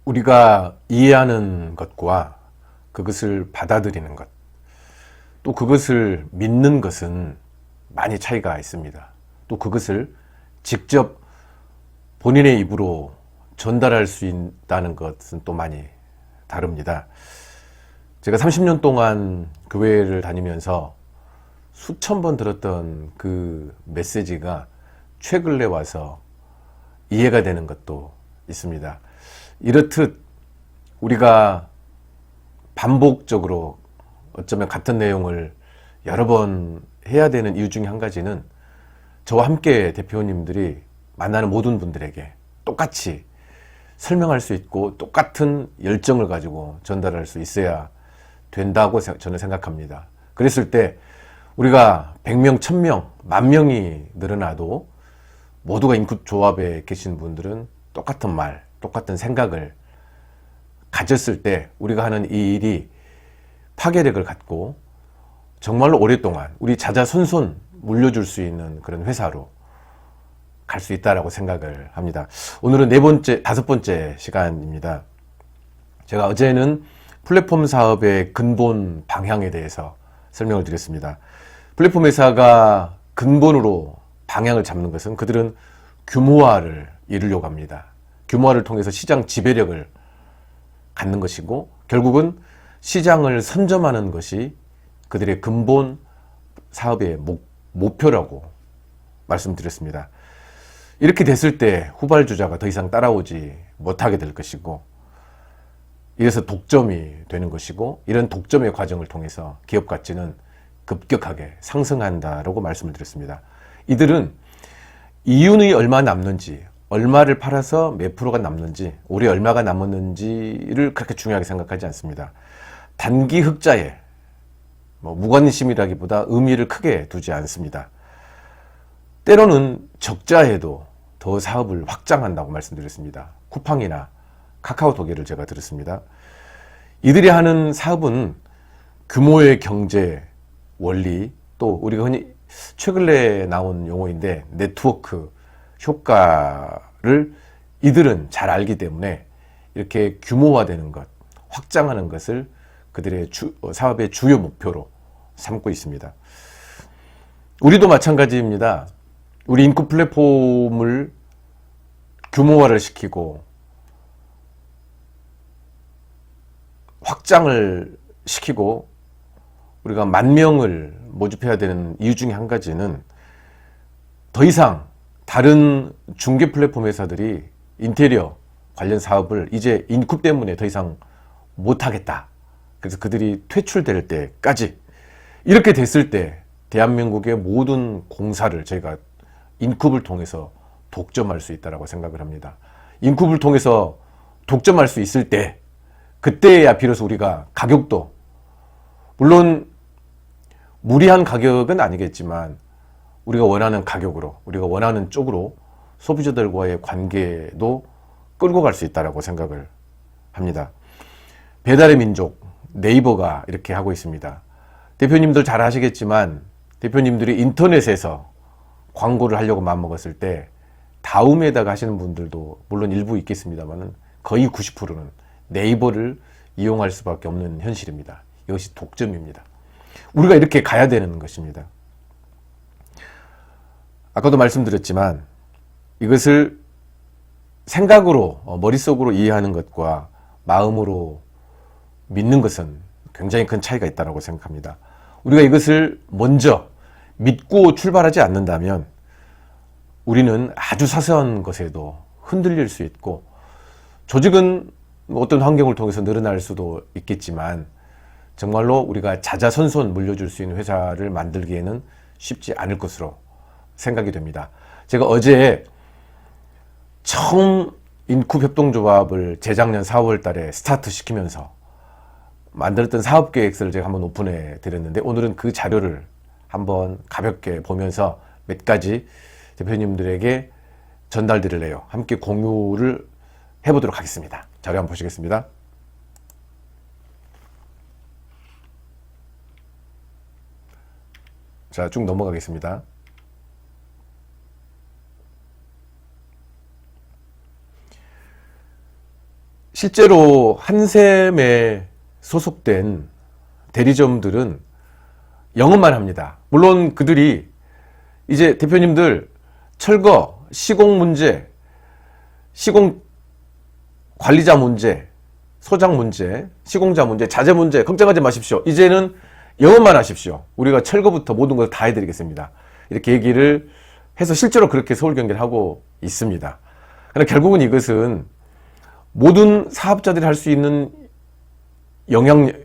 우리가 이해하는 것과 그것을 받아들이는 것, 또 그것을 믿는 것은 많이 차이가 있습니다. 또 그것을 직접 본인의 입으로 전달할 수 있다는 것은 또 많이 다릅니다. 제가 30년 동안 교회를 다니면서 수천 번 들었던 그 메시지가 최근에 와서 이해가 되는 것도 있습니다. 이렇듯 우리가 반복적으로 어쩌면 같은 내용을 여러 번 해야 되는 이유 중에 한 가지는 저와 함께 대표님들이 만나는 모든 분들에게 똑같이 설명할 수 있고 똑같은 열정을 가지고 전달할 수 있어야 된다고 저는 생각합니다. 그랬을 때 우리가 100명, 1000명, 10,000명이 늘어나도 모두가 인급 조합에 계신 분들은 똑같은 말, 똑같은 생각을 가졌을 때 우리가 하는 이 일이 파괴력을 갖고 정말로 오랫동안 우리 자자손손 물려줄 수 있는 그런 회사로 갈 수 있다라고 생각을 합니다. 오늘은 다섯 번째 시간입니다. 제가 어제는 플랫폼 사업의 근본 방향에 대해서 설명을 드렸습니다. 플랫폼 회사가 근본으로 방향을 잡는 것은 그들은 규모화를 이루려고 합니다. 규모화를 통해서 시장 지배력을 갖는 것이고 결국은 시장을 선점하는 것이 그들의 근본 사업의 목표라고 말씀드렸습니다. 이렇게 됐을 때 후발주자가 더 이상 따라오지 못하게 될 것이고 이래서 독점이 되는 것이고 이런 독점의 과정을 통해서 기업 가치는 급격하게 상승한다라고 말씀을 드렸습니다. 이들은 이윤이 얼마 남는지, 얼마를 팔아서 몇 프로가 남는지, 올해 얼마가 남았는지를 그렇게 중요하게 생각하지 않습니다. 단기 흑자에 무관심이라기보다 의미를 크게 두지 않습니다. 때로는 적자에도 더 사업을 확장한다고 말씀드렸습니다. 쿠팡이나 카카오톡을 제가 들었습니다. 이들이 하는 사업은 규모의 경제 원리, 또 우리가 흔히 최근에 나온 용어인데 네트워크 효과를 이들은 잘 알기 때문에 이렇게 규모화되는 것, 확장하는 것을 그들의 사업의 주요 목표로 삼고 있습니다. 우리도 마찬가지입니다. 우리 인구 플랫폼을 규모화를 시키고 확장을 시키고 우리가 10,000명을 모집해야 되는 이유 중에 한 가지는 더 이상 다른 중개 플랫폼 회사들이 인테리어 관련 사업을 이제 인구 때문에 더 이상 못하겠다. 그래서 그들이 퇴출될 때까지 이렇게 됐을 때 대한민국의 모든 공사를 저희가 인쿱을 통해서 독점할 수 있다고 생각을 합니다. 인쿱을 통해서 독점할 수 있을 때 그때야 비로소 우리가 가격도 물론 무리한 가격은 아니겠지만 우리가 원하는 가격으로 우리가 원하는 쪽으로 소비자들과의 관계도 끌고 갈 수 있다고 생각을 합니다. 배달의 민족 네이버가 이렇게 하고 있습니다. 대표님들 잘 아시겠지만 대표님들이 인터넷에서 광고를 하려고 마음먹었을 때 다음에다가 하시는 분들도 물론 일부 있겠습니다만 거의 90%는 네이버를 이용할 수밖에 없는 현실입니다. 이것이 독점입니다. 우리가 이렇게 가야 되는 것입니다. 아까도 말씀드렸지만 이것을 생각으로 머릿속으로 이해하는 것과 마음으로 믿는 것은 굉장히 큰 차이가 있다고 생각합니다. 우리가 이것을 먼저 믿고 출발하지 않는다면 우리는 아주 사소한 것에도 흔들릴 수 있고 조직은 어떤 환경을 통해서 늘어날 수도 있겠지만 정말로 우리가 자자손손 물려줄 수 있는 회사를 만들기에는 쉽지 않을 것으로 생각이 됩니다. 제가 어제 처음 인쿱협동조합을 재작년 4월 달에 스타트 시키면서 만들었던 사업계획서를 제가 한번 오픈해 드렸는데 오늘은 그 자료를 한번 가볍게 보면서 몇 가지 대표님들에게 전달드리려요. 함께 공유를 해보도록 하겠습니다. 자료 한번 보시겠습니다. 자, 쭉 넘어가겠습니다. 실제로 한샘에 소속된 대리점들은 영업만 합니다. 물론 그들이 이제 대표님들 철거, 시공 문제, 시공 관리자 문제, 소장 문제, 시공자 문제, 자재 문제 걱정하지 마십시오. 이제는 영업만 하십시오. 우리가 철거부터 모든 걸 다 해드리겠습니다. 이렇게 얘기를 해서 실제로 그렇게 서울 경기를 하고 있습니다. 그러나 결국은 이것은 모든 사업자들이 할 수 있는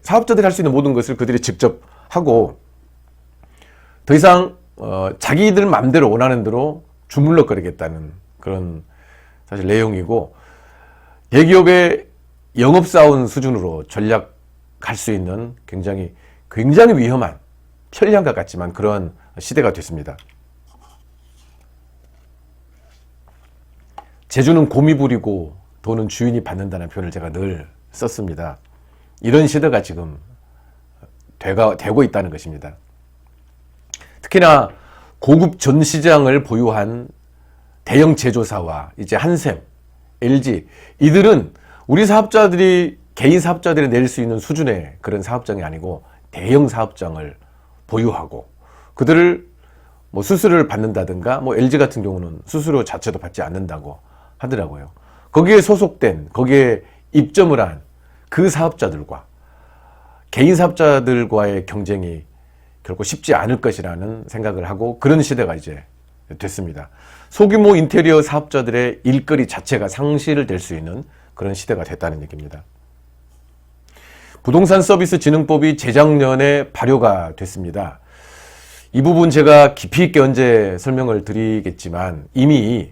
사업자들이 할 수 있는 모든 것을 그들이 직접 하고 더 이상 자기들 마음대로 원하는 대로 주물럭거리겠다는 그런 사실 내용이고, 대기업의 영업사원 수준으로 전략할 수 있는 굉장히 위험한, 편리한 것 같지만 그러한 시대가 됐습니다. 재주는 곰이 부리고 돈은 주인이 받는다는 표현을 제가 늘 썼습니다. 이런 시대가 지금 되고 있다는 것입니다. 특히나 고급 전시장을 보유한 대형 제조사와 이제 한샘, LG, 이들은 우리 사업자들이, 개인 사업자들이 낼 수 있는 수준의 그런 사업장이 아니고 대형 사업장을 보유하고, 그들을 뭐 수수료를 받는다든가, 뭐 LG 같은 경우는 수수료 자체도 받지 않는다고 하더라고요. 거기에 소속된, 거기에 입점을 한 그 사업자들과 개인 사업자들과의 경쟁이 결코 쉽지 않을 것이라는 생각을 하고, 그런 시대가 이제 됐습니다. 소규모 인테리어 사업자들의 일거리 자체가 상실될 수 있는 그런 시대가 됐다는 얘기입니다. 부동산 서비스 진흥법이 재작년에 발효가 됐습니다. 이 부분 제가 깊이 있게 언제 설명을 드리겠지만, 이미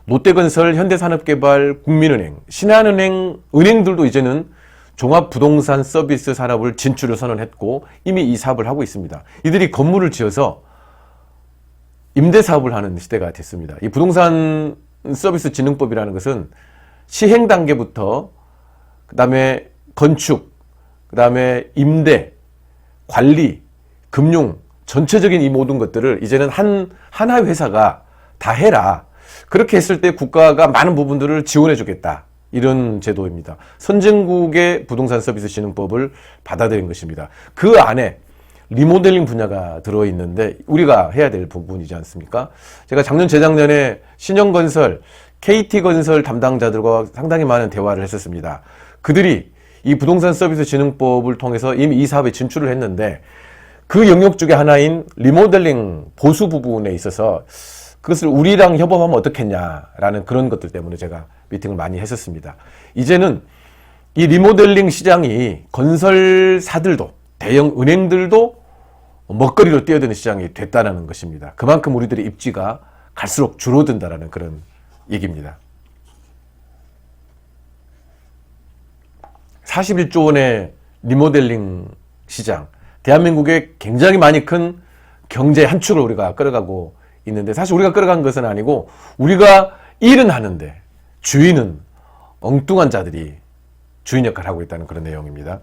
롯데건설, 현대산업개발, 국민은행, 신한은행, 은행들도 이제는 종합부동산 서비스 산업을 진출을 선언했고 이미 이 사업을 하고 있습니다. 이들이 건물을 지어서 임대사업을 하는 시대가 됐습니다. 이 부동산 서비스 진흥법이라는 것은 시행 단계부터 그 다음에 건축, 그 다음에 임대, 관리, 금융, 전체적인 이 모든 것들을 이제는 하나의 회사가 다 해라. 그렇게 했을 때 국가가 많은 부분들을 지원해 주겠다. 이런 제도입니다. 선진국의 부동산 서비스 진흥법을 받아들인 것입니다. 그 안에 리모델링 분야가 들어있는데 우리가 해야 될 부분이지 않습니까? 제가 작년, 재작년에 신영건설, KT건설 담당자들과 상당히 많은 대화를 했었습니다. 그들이 이 부동산 서비스 진흥법을 통해서 이미 이 사업에 진출을 했는데 그 영역 중에 하나인 리모델링 보수 부분에 있어서 그것을 우리랑 협업하면 어떻겠냐라는 그런 것들 때문에 제가 미팅을 많이 했었습니다. 이제는 이 리모델링 시장이 건설사들도, 대형 은행들도 먹거리로 뛰어드는 시장이 됐다는 것입니다. 그만큼 우리들의 입지가 갈수록 줄어든다는 그런 얘기입니다. 41조 원의 리모델링 시장, 대한민국의 굉장히 많이 큰 경제 한 축을 우리가 끌어가고 있는데, 사실 우리가 끌어간 것은 아니고 우리가 일은 하는데 주인은 엉뚱한 자들이 주인 역할을 하고 있다는 그런 내용입니다.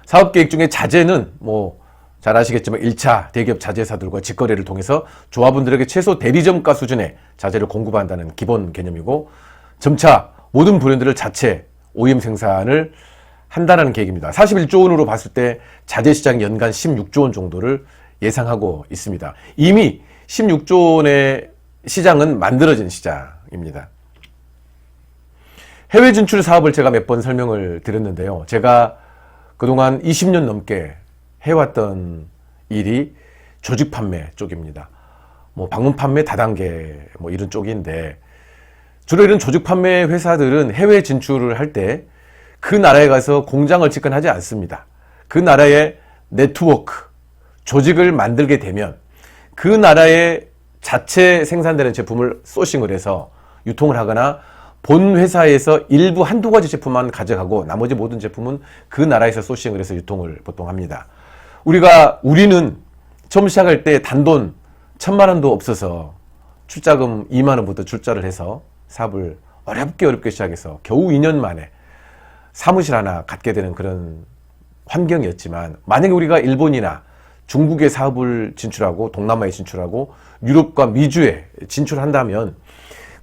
사업계획 중에 자재는 잘 아시겠지만 1차 대기업 자재사들과 직거래를 통해서 조합원들에게 최소 대리점가 수준의 자재를 공급한다는 기본 개념이고, 점차 모든 브랜드를 자체 OEM 생산을 한다는 계획입니다. 41조 원으로 봤을 때 자재 시장이 연간 16조 원 정도를 예상하고 있습니다. 이미 16조 원의 시장은 만들어진 시장입니다. 해외 진출 사업을 제가 몇 번 설명을 드렸는데요. 제가 그동안 20년 넘게 해왔던 일이 조직 판매 쪽입니다. 방문 판매 다단계 이런 쪽인데, 주로 이런 조직 판매 회사들은 해외 진출을 할 때 그 나라에 가서 공장을 집권하지 않습니다. 그 나라의 네트워크, 조직을 만들게 되면 그 나라에 자체 생산되는 제품을 소싱을 해서 유통을 하거나 본 회사에서 일부 한두 가지 제품만 가져가고 나머지 모든 제품은 그 나라에서 소싱을 해서 유통을 보통 합니다. 우리는 처음 시작할 때 단돈 1,000만 원도 없어서 출자금 2만 원부터 출자를 해서 사업을 어렵게 시작해서 겨우 2년 만에 사무실 하나 갖게 되는 그런 환경이었지만, 만약에 우리가 일본이나 중국에 사업을 진출하고 동남아에 진출하고 유럽과 미주에 진출한다면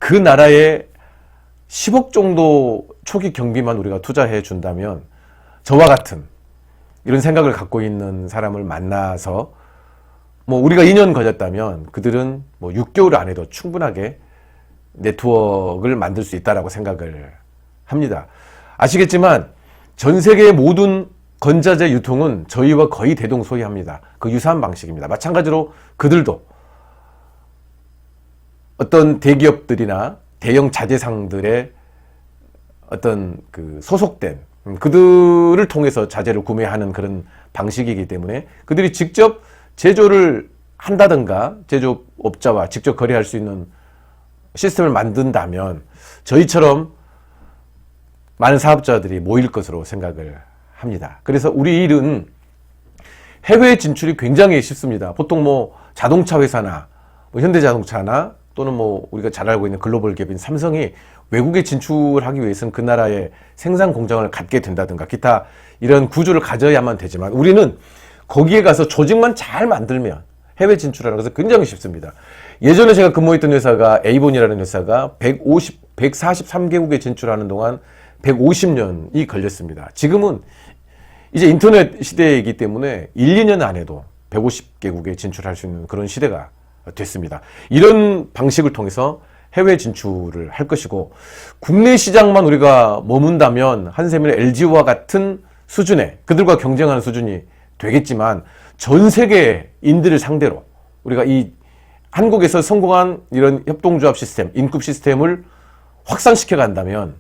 그 나라의 10억 정도 초기 경비만 우리가 투자해 준다면 저와 같은 이런 생각을 갖고 있는 사람을 만나서 뭐 우리가 2년 걸렸다면 그들은 뭐 6개월 안에도 충분하게 네트워크를 만들 수 있다라고 생각을 합니다. 아시겠지만 전 세계의 모든 건자재 유통은 저희와 거의 대동소이합니다. 그 유사한 방식입니다. 마찬가지로 그들도 어떤 대기업들이나 대형 자재상들의 어떤 그 소속된 그들을 통해서 자재를 구매하는 그런 방식이기 때문에 그들이 직접 제조를 한다든가 제조업자와 직접 거래할 수 있는 시스템을 만든다면 저희처럼 많은 사업자들이 모일 것으로 생각을 합니다. 그래서 우리 일은 해외 진출이 굉장히 쉽습니다. 보통 뭐 자동차 회사나 뭐 현대자동차나 또는 뭐 우리가 잘 알고 있는 글로벌 기업인 삼성이 외국에 진출하기 위해서는 그 나라의 생산 공장을 갖게 된다든가 기타 이런 구조를 가져야만 되지만 우리는 거기에 가서 조직만 잘 만들면 해외 진출하는 것은 굉장히 쉽습니다. 예전에 제가 근무했던 회사가 에이본이라는 회사가 143개국에 진출하는 동안 150년이 걸렸습니다. 지금은 이제 인터넷 시대이기 때문에 1, 2년 안에도 150개국에 진출할 수 있는 그런 시대가 됐습니다. 이런 방식을 통해서 해외 진출을 할 것이고 국내 시장만 우리가 머문다면 한샘이나 LG와 같은 수준의 그들과 경쟁하는 수준이 되겠지만 전 세계인들을 상대로 우리가 이 한국에서 성공한 이런 협동조합 시스템, 인급 시스템을 확산시켜 간다면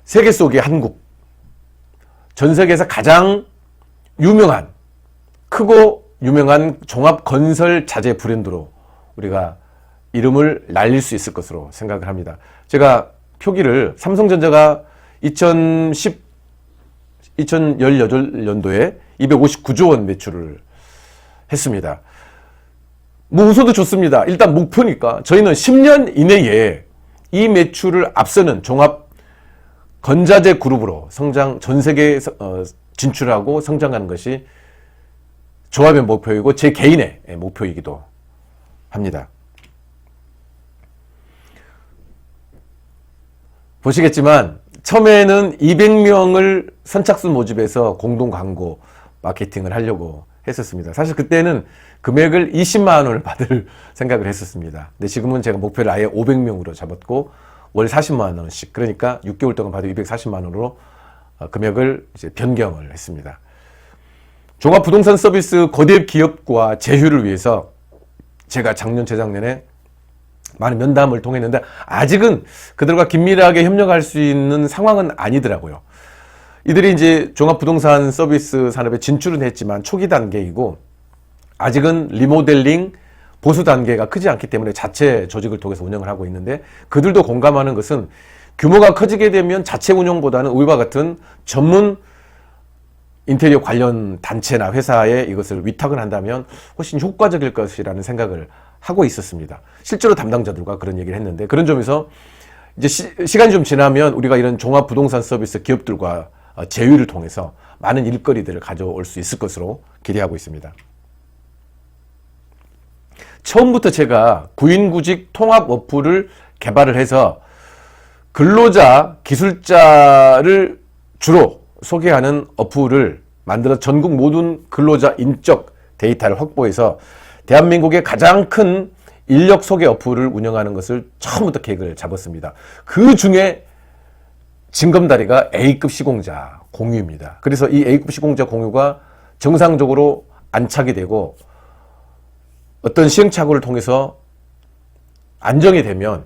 세계 속의 한국, 전 세계에서 가장 유명한, 크고 유명한 종합 건설 자재 브랜드로 우리가 이름을 날릴 수 있을 것으로 생각을 합니다. 제가 표기를 삼성전자가 2018년도에 259조 원 매출을 했습니다. 뭐 웃어도 좋습니다. 일단 목표니까 저희는 10년 이내에 이 매출을 앞서는 종합 건자재 그룹으로 전 세계에 진출하고 성장하는 것이 조합의 목표이고 제 개인의 목표이기도 합니다. 보시겠지만 처음에는 200명을 선착순 모집해서 공동 광고 마케팅을 하려고 했었습니다. 사실 그때는 금액을 20만 원을 받을 생각을 했었습니다. 근데 지금은 제가 목표를 아예 500명으로 잡았고 월 40만 원씩, 그러니까 6개월 동안 받을 240만 원으로 금액을 이제 변경을 했습니다. 종합부동산 서비스 거대 기업과 제휴를 위해서 제가 작년, 재작년에 많은 면담을 통했는데 아직은 그들과 긴밀하게 협력할 수 있는 상황은 아니더라고요. 이들이 이제 종합부동산 서비스 산업에 진출은 했지만 초기 단계이고 아직은 리모델링 보수 단계가 크지 않기 때문에 자체 조직을 통해서 운영을 하고 있는데 그들도 공감하는 것은 규모가 커지게 되면 자체 운영보다는 우리와 같은 전문 인테리어 관련 단체나 회사에 이것을 위탁을 한다면 훨씬 효과적일 것이라는 생각을 하고 있었습니다. 실제로 담당자들과 그런 얘기를 했는데 그런 점에서 이제 시간이 좀 지나면 우리가 이런 종합 부동산 서비스 기업들과 제휴를 통해서 많은 일거리들을 가져올 수 있을 것으로 기대하고 있습니다. 처음부터 제가 구인구직 통합 어플을 개발을 해서 근로자, 기술자를 주로 소개하는 어플을 만들어 전국 모든 근로자 인적 데이터를 확보해서 대한민국의 가장 큰 인력 소개 어플을 운영하는 것을 처음부터 계획을 잡았습니다. 그 중에 징검다리가 A급 시공자 공유입니다. 그래서 이 A급 시공자 공유가 정상적으로 안착이 되고 어떤 시행착오를 통해서 안정이 되면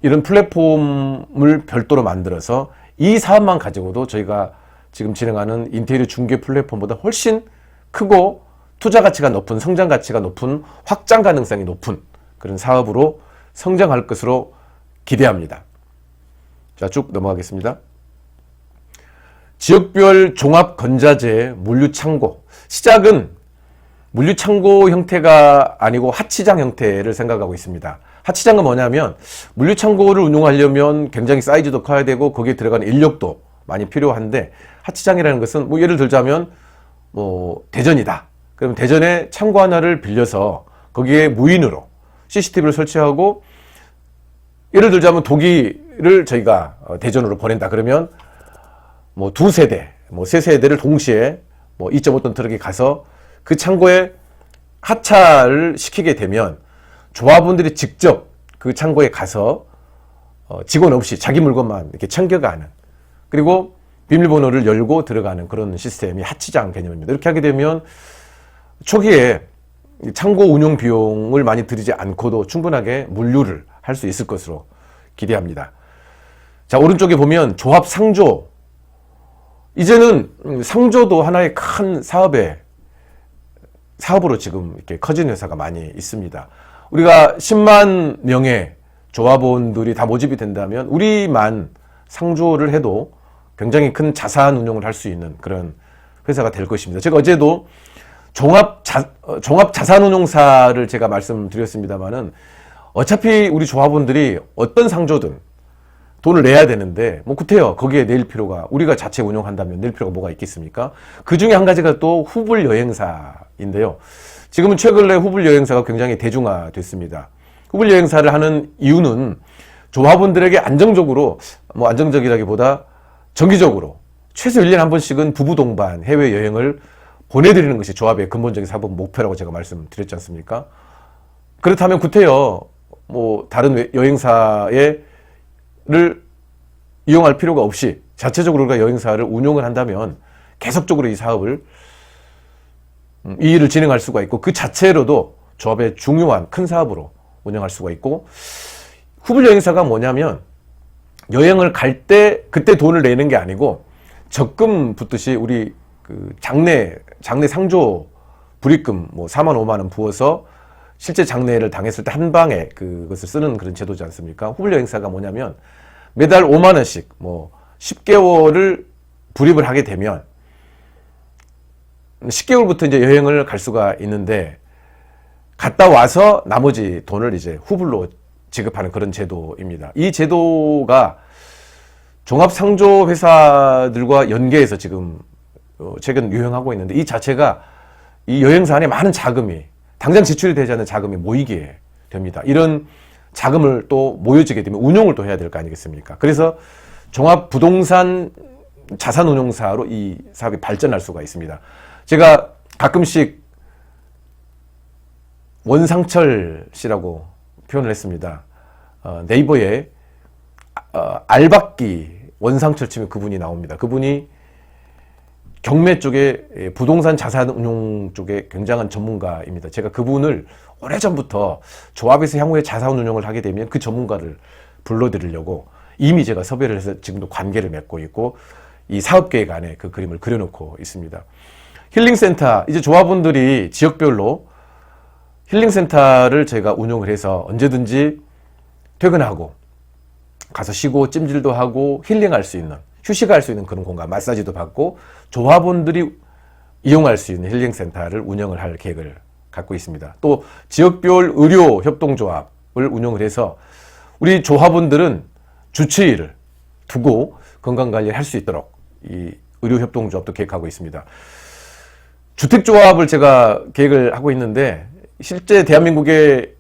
이런 플랫폼을 별도로 만들어서 이 사업만 가지고도 저희가 지금 진행하는 인테리어 중개 플랫폼보다 훨씬 크고 투자 가치가 높은, 성장 가치가 높은, 확장 가능성이 높은 그런 사업으로 성장할 것으로 기대합니다. 자, 쭉 넘어가겠습니다. 지역별 종합 건자재 물류 창고. 시작은 물류 창고 형태가 아니고 하치장 형태를 생각하고 있습니다. 하치장은 뭐냐면 물류 창고를 운영하려면 굉장히 사이즈도 커야 되고 거기에 들어가는 인력도 많이 필요한데 하치장이라는 것은 뭐 예를 들자면 뭐 대전이다. 그럼 대전에 창고 하나를 빌려서 거기에 무인으로 CCTV를 설치하고 예를 들자면 독이 세대를 저희가 대전으로 보낸다 그러면 뭐 2세대, 뭐 3세대를 동시에 뭐 2.5톤 트럭이 가서 그 창고에 하차를 시키게 되면 조합원들이 직접 그 창고에 가서 직원 없이 자기 물건만 이렇게 챙겨가는, 그리고 비밀번호를 열고 들어가는 그런 시스템이 하치장 개념입니다. 이렇게 하게 되면 초기에 창고 운영 비용을 많이 들이지 않고도 충분하게 물류를 할 수 있을 것으로 기대합니다. 자, 오른쪽에 보면 조합 상조. 이제는 상조도 하나의 큰 사업으로 지금 이렇게 커진 회사가 많이 있습니다. 우리가 10만 명의 조합원들이 다 모집이 된다면 우리만 상조를 해도 굉장히 큰 자산 운용을 할 수 있는 그런 회사가 될 것입니다. 제가 어제도 종합 자산운용사를 제가 말씀드렸습니다만은 어차피 우리 조합원들이 어떤 상조든 돈을 내야 되는데 뭐 구태여 거기에 낼 필요가, 우리가 자체 운영한다면 낼 필요가 뭐가 있겠습니까? 그 중에 한 가지가 또 후불 여행사인데요. 지금은 최근에 후불 여행사가 굉장히 대중화됐습니다. 후불 여행사를 하는 이유는 조합원들에게 안정적으로, 뭐 안정적이라기보다 정기적으로 최소 1년에 한 번씩은 부부 동반 해외 여행을 보내드리는 것이 조합의 근본적인 사업 목표라고 제가 말씀드렸지 않습니까? 그렇다면 구태여 뭐 다른 여행사를 이용할 필요가 없이 자체적으로 우리가 여행사를 운용을 한다면 계속적으로 이 사업을 이 일을 진행할 수가 있고, 그 자체로도 조합의 중요한 큰 사업으로 운영할 수가 있고, 후불 여행사가 뭐냐면 여행을 갈 때 그때 돈을 내는 게 아니고 적금 붓듯이 우리 그 장례 상조 불입금 뭐 4만 5만 원 부어서 실제 장례를 당했을 때 한 방에 그것을 쓰는 그런 제도지 않습니까? 후불 여행사가 뭐냐면 매달 5만 원씩 뭐 10개월을 불입을 하게 되면 10개월부터 이제 여행을 갈 수가 있는데, 갔다 와서 나머지 돈을 이제 후불로 지급하는 그런 제도입니다. 이 제도가 종합상조 회사들과 연계해서 지금 최근 유행하고 있는데, 이 자체가 이 여행사 안에 많은 자금이, 당장 지출이 되지 않는 자금이 모이게 됩니다. 이런 자금을 또 모여지게 되면 운용을 또 해야 될 거 아니겠습니까? 그래서 종합부동산 자산운용사로 이 사업이 발전할 수가 있습니다. 제가 가끔씩 원상철 씨라고 표현을 했습니다. 네이버에 알박기 원상철 치면 그분이 나옵니다. 그분이 경매 쪽에 부동산 자산운용 쪽에 굉장한 전문가입니다. 제가 그분을 오래전부터 조합에서 향후에 자산운용을 하게 되면 그 전문가를 불러드리려고 이미 제가 섭외를 해서 지금도 관계를 맺고 있고, 이 사업계획 안에 그 그림을 그려놓고 있습니다. 힐링센터, 이제 조합원들이 지역별로 힐링센터를 저희가 운영을 해서 언제든지 퇴근하고 가서 쉬고 찜질도 하고 힐링할 수 있는, 휴식할 수 있는 그런 공간, 마사지도 받고 조합원들이 이용할 수 있는 힐링센터를 운영을 할 계획을 갖고 있습니다. 또 지역별 의료 협동조합을 운영을 해서 우리 조합원들은 주치의를 두고 건강관리를 할 수 있도록 이 의료 협동조합도 계획하고 있습니다. 주택조합을 제가 계획을 하고 있는데, 실제 대한민국의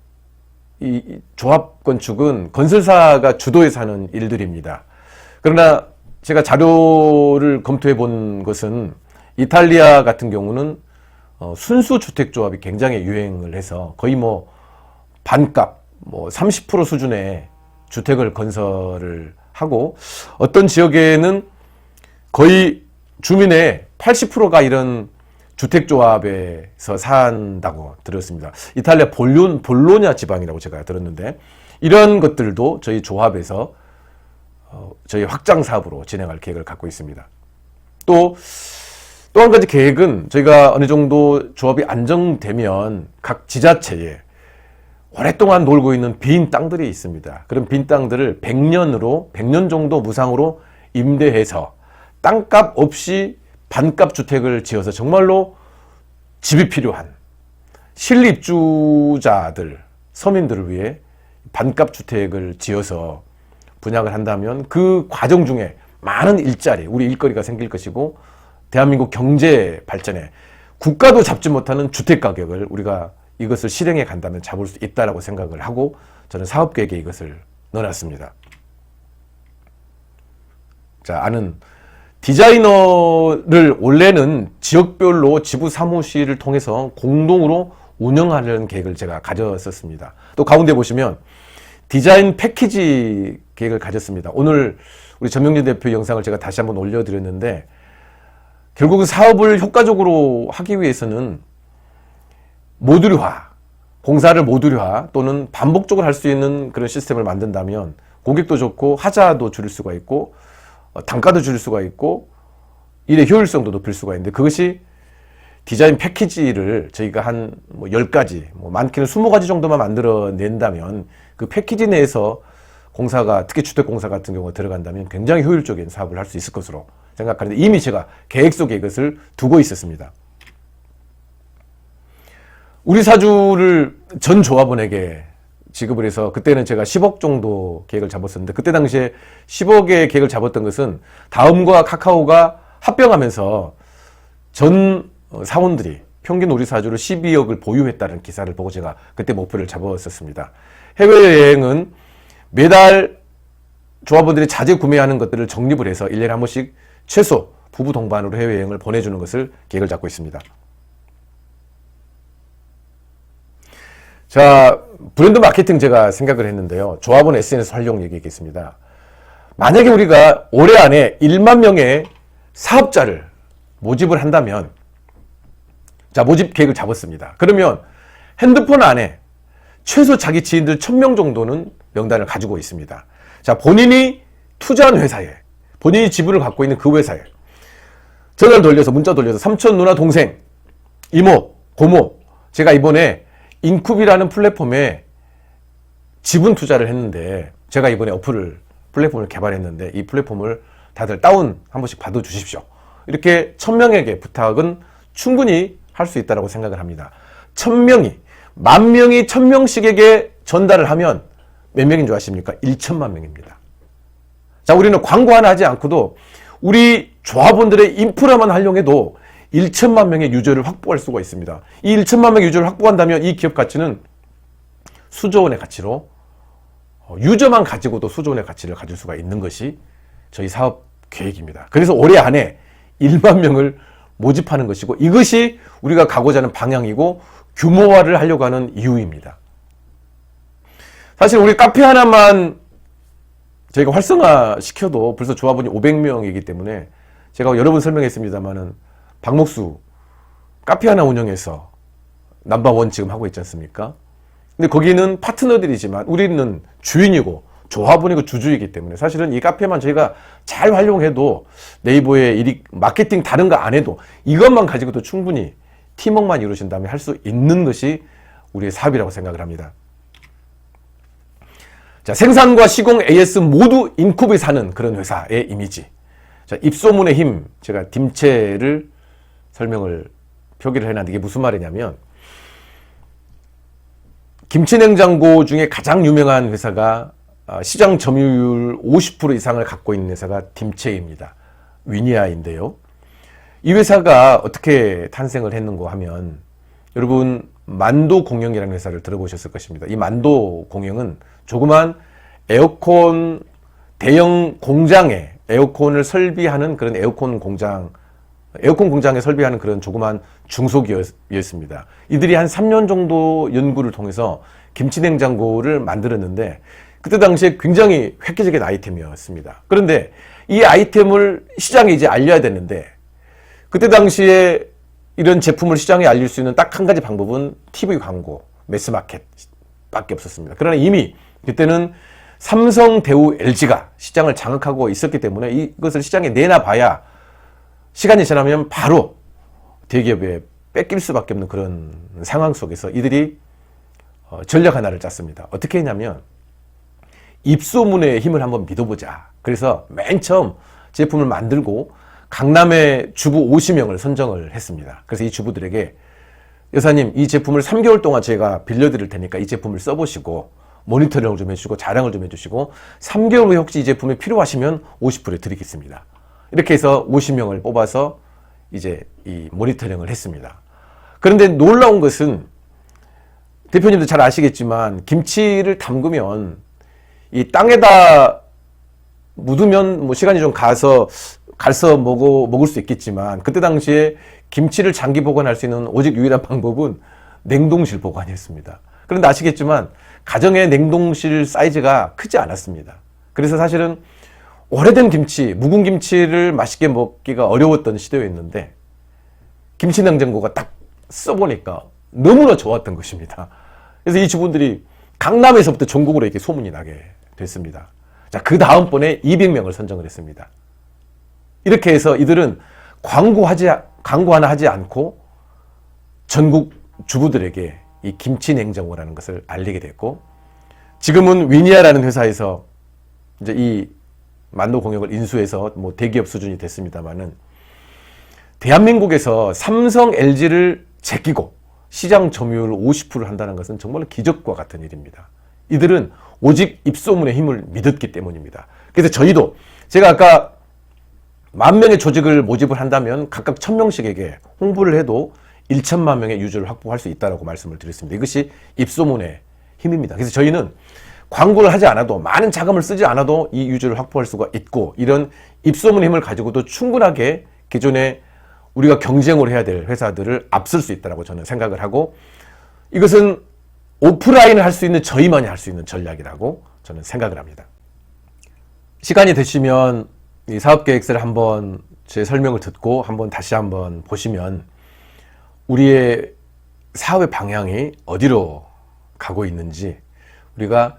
이 조합 건축은 건설사가 주도해서 하는 일들입니다. 그러나 제가 자료를 검토해 본 것은 이탈리아 같은 경우는 순수 주택조합이 굉장히 유행을 해서 거의 뭐 반값, 뭐 30% 수준의 주택을 건설을 하고, 어떤 지역에는 거의 주민의 80%가 이런 주택조합에서 산다고 들었습니다. 이탈리아 볼로냐 지방이라고 제가 들었는데, 이런 것들도 저희 조합에서 저희 확장 사업으로 진행할 계획을 갖고 있습니다. 또 한 가지 계획은, 저희가 어느 정도 조합이 안정되면 각 지자체에 오랫동안 놀고 있는 빈 땅들이 있습니다. 그런 빈 땅들을 100년 정도 무상으로 임대해서 땅값 없이 반값 주택을 지어서 정말로 집이 필요한 실입주자들, 서민들을 위해 반값 주택을 지어서 분양을 한다면 그 과정 중에 많은 일자리, 우리 일거리가 생길 것이고, 대한민국 경제 발전에 국가도 잡지 못하는 주택 가격을 우리가 이것을 실행해 간다면 잡을 수 있다라고 생각을 하고 저는 사업 계획에 이것을 넣어놨습니다. 자, 아는 디자이너를 원래는 지역별로 지부 사무실을 통해서 공동으로 운영하려는 계획을 제가 가졌었습니다. 또 가운데 보시면 디자인 패키지 계획을 가졌습니다. 오늘 우리 전명진 대표 영상을 제가 다시 한번 올려드렸는데, 결국은 사업을 효과적으로 하기 위해서는 모듈화, 공사를 모듈화 또는 반복적으로 할 수 있는 그런 시스템을 만든다면 고객도 좋고 하자도 줄일 수가 있고 단가도 줄일 수가 있고 일의 효율성도 높일 수가 있는데, 그것이 디자인 패키지를 저희가 한 10가지, 많게는 20가지 정도만 만들어낸다면 그 패키지 내에서 공사가, 특히 주택공사 같은 경우가 들어간다면 굉장히 효율적인 사업을 할 수 있을 것으로 생각하는데, 이미 제가 계획 속에 이것을 두고 있었습니다. 우리 사주를 전 조합원에게 지급을 해서, 그때는 제가 10억 정도 계획을 잡았었는데, 그때 당시에 10억의 계획을 잡았던 것은 다음과 카카오가 합병하면서 전 사원들이 평균 우리 사주를 12억을 보유했다는 기사를 보고 제가 그때 목표를 잡았었습니다. 해외여행은 매달 조합원들이 자재 구매하는 것들을 적립을 해서 1년에 한 번씩 최소 부부 동반으로 해외여행을 보내주는 것을 계획을 잡고 있습니다. 자, 브랜드 마케팅 제가 생각을 했는데요. 조합원 SNS 활용 얘기하겠습니다. 만약에 우리가 올해 안에 1만 명의 사업자를 모집을 한다면, 자, 모집 계획을 잡았습니다. 그러면 핸드폰 안에 최소 자기 지인들 1000명 정도는 명단을 가지고 있습니다. 자, 본인이 투자한 회사에, 본인이 지분을 갖고 있는 그 회사에 전화를 돌려서, 문자 돌려서 삼촌, 누나, 동생, 이모, 고모, 제가 이번에 인쿱이라는 플랫폼에 지분 투자를 했는데, 제가 이번에 플랫폼을 개발했는데 이 플랫폼을 다들 다운 한 번씩 받아 주십시오. 이렇게 1000명에게 부탁은 충분히 할 수 있다고 생각을 합니다. 1000명이, 10,000명이 1000명씩에게 전달을 하면 몇 명인 줄 아십니까? 1천만 명입니다. 자, 우리는 광고 하나 하지 않고도 우리 조합원들의 인프라만 활용해도 1천만 명의 유저를 확보할 수가 있습니다. 이 1천만 명의 유저를 확보한다면 이 기업 가치는 수조 원의 가치로, 유저만 가지고도 수조 원의 가치를 가질 수가 있는 것이 저희 사업 계획입니다. 그래서 올해 안에 1만 명을 모집하는 것이고, 이것이 우리가 가고자 하는 방향이고 규모화를 하려고 하는 이유입니다. 사실 우리 카페 하나만 저희가 활성화시켜도 벌써 조합원이 500명이기 때문에, 제가 여러 번 설명했습니다만은 박목수 카페 하나 운영해서 넘버원 지금 하고 있지 않습니까? 근데 거기는 파트너들이지만 우리는 주인이고 조합원이고 주주이기 때문에, 사실은 이 카페만 저희가 잘 활용해도 네이버에 마케팅 다른 거 안 해도 이것만 가지고도 충분히 팀워크만 이루어진 다음에 할 수 있는 것이 우리의 사업이라고 생각을 합니다. 자, 생산과 시공, AS 모두 인쿱이 사는 그런 회사의 이미지. 자, 입소문의 힘, 제가 딤체를 표기를 해놨는데, 이게 무슨 말이냐면, 김치냉장고 중에 가장 유명한 회사가 시장 점유율 50% 이상을 갖고 있는 회사가 딤체입니다. 위니아인데요. 이 회사가 어떻게 탄생을 했는가 하면, 여러분 만도공영이라는 회사를 들어보셨을 것입니다. 이 만도공영은 조그만 에어컨 대형 공장에 에어컨을 설비하는 그런 에어컨 공장에 설비하는 그런 조그만 중소기업이었습니다. 이들이 한 3년 정도 연구를 통해서 김치냉장고를 만들었는데, 그때 당시에 굉장히 획기적인 아이템이었습니다. 그런데 이 아이템을 시장에 이제 알려야 되는데, 그때 당시에 이런 제품을 시장에 알릴 수 있는 딱 한 가지 방법은 TV 광고, 매스마켓 밖에 없었습니다. 그러나 이미 그때는 삼성, 대우, LG가 시장을 장악하고 있었기 때문에 이것을 시장에 내놔봐야 시간이 지나면 바로 대기업에 뺏길 수밖에 없는 그런 상황 속에서 이들이 전략 하나를 짰습니다. 어떻게 했냐면, 입소문의 힘을 한번 믿어보자. 그래서 맨 처음 제품을 만들고 강남의 주부 50명을 선정을 했습니다. 그래서 이 주부들에게, 여사님, 이 제품을 3개월 동안 제가 빌려드릴 테니까 이 제품을 써보시고 모니터링을 좀 해주시고 자랑을 좀 해주시고 3개월 후에 혹시 이 제품이 필요하시면 50% 드리겠습니다. 이렇게 해서 50명을 뽑아서 이제 이 모니터링을 했습니다. 그런데 놀라운 것은, 대표님도 잘 아시겠지만 김치를 담그면 이 땅에다 묻으면 뭐 시간이 좀 가서 먹을 수 있겠지만, 그때 당시에 김치를 장기 보관할 수 있는 오직 유일한 방법은 냉동실 보관이었습니다. 그런데 아시겠지만 가정의 냉동실 사이즈가 크지 않았습니다. 그래서 사실은 오래된 김치, 묵은 김치를 맛있게 먹기가 어려웠던 시대였는데, 김치 냉장고가 딱 써보니까 너무나 좋았던 것입니다. 그래서 이 주부들이 강남에서부터 전국으로 이렇게 소문이 나게 됐습니다. 자, 그 다음번에 200명을 선정을 했습니다. 이렇게 해서 이들은 광고 하나 하지 않고 전국 주부들에게 이 김치 냉장고라는 것을 알리게 됐고, 지금은 위니아라는 회사에서 이제 이 만노 공역을 인수해서 뭐 대기업 수준이 됐습니다만은, 대한민국에서 삼성, LG를 제끼고 시장 점유율 50%를 한다는 것은 정말 기적과 같은 일입니다. 이들은 오직 입소문의 힘을 믿었기 때문입니다. 그래서 저희도, 제가 아까 10,000명의 조직을 모집을 한다면 각각 1,000명씩에게 홍보를 해도 1천만 명의 유저를 확보할 수 있다고 말씀을 드렸습니다. 이것이 입소문의 힘입니다. 그래서 저희는 광고를 하지 않아도, 많은 자금을 쓰지 않아도 이 유저를 확보할 수가 있고, 이런 입소문의 힘을 가지고도 충분하게 기존에 우리가 경쟁을 해야 될 회사들을 앞설 수 있다고 저는 생각을 하고, 이것은 오프라인을 할 수 있는 저희만이 할 수 있는 전략이라고 저는 생각을 합니다. 시간이 되시면 이 사업계획서를 한번 제 설명을 듣고 다시 한번 보시면 우리의 사업의 방향이 어디로 가고 있는지, 우리가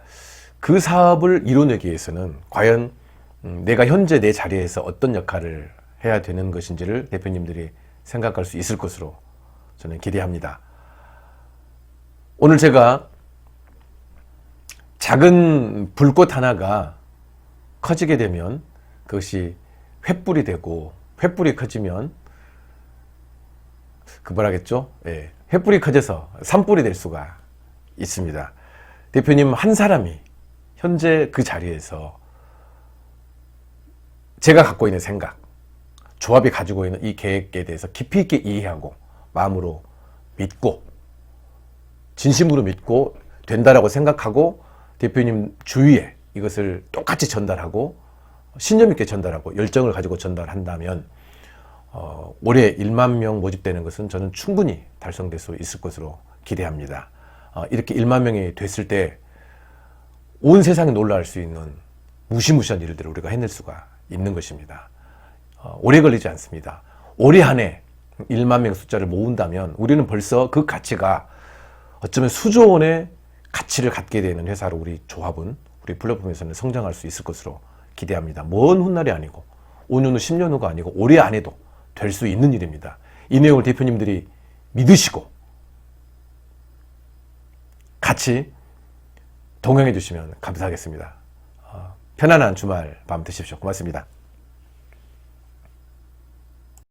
그 사업을 이뤄내기 위해서는 과연 내가 현재 내 자리에서 어떤 역할을 해야 되는 것인지를 대표님들이 생각할 수 있을 것으로 저는 기대합니다. 오늘 제가 작은 불꽃 하나가 커지게 되면 그것이 횃불이 되고, 횃불이 커지면 뭐라겠죠? 예, 횃불이 커져서 산불이 될 수가 있습니다. 대표님 한 사람이 현재 그 자리에서 제가 갖고 있는 생각, 조합이 가지고 있는 이 계획에 대해서 깊이 있게 이해하고 마음으로 믿고, 진심으로 믿고 된다라고 생각하고 대표님 주위에 이것을 똑같이 전달하고 신념 있게 전달하고 열정을 가지고 전달한다면 올해 1만 명 모집되는 것은 저는 충분히 달성될 수 있을 것으로 기대합니다. 이렇게 1만 명이 됐을 때 온 세상이 놀라울 수 있는 무시무시한 일들을 우리가 해낼 수가 있는 것입니다. 오래 걸리지 않습니다. 올해 한 해 1만 명 숫자를 모은다면 우리는 벌써 그 가치가 어쩌면 수조 원의 가치를 갖게 되는 회사로 우리 조합은, 우리 플랫폼에서는 성장할 수 있을 것으로 기대합니다. 먼 훗날이 아니고 5년 후, 10년 후가 아니고 올해 안에도 될 수 있는 일입니다. 이 내용을 대표님들이 믿으시고 같이 동행해 주시면 감사하겠습니다. 편안한 주말 밤 되십시오. 고맙습니다.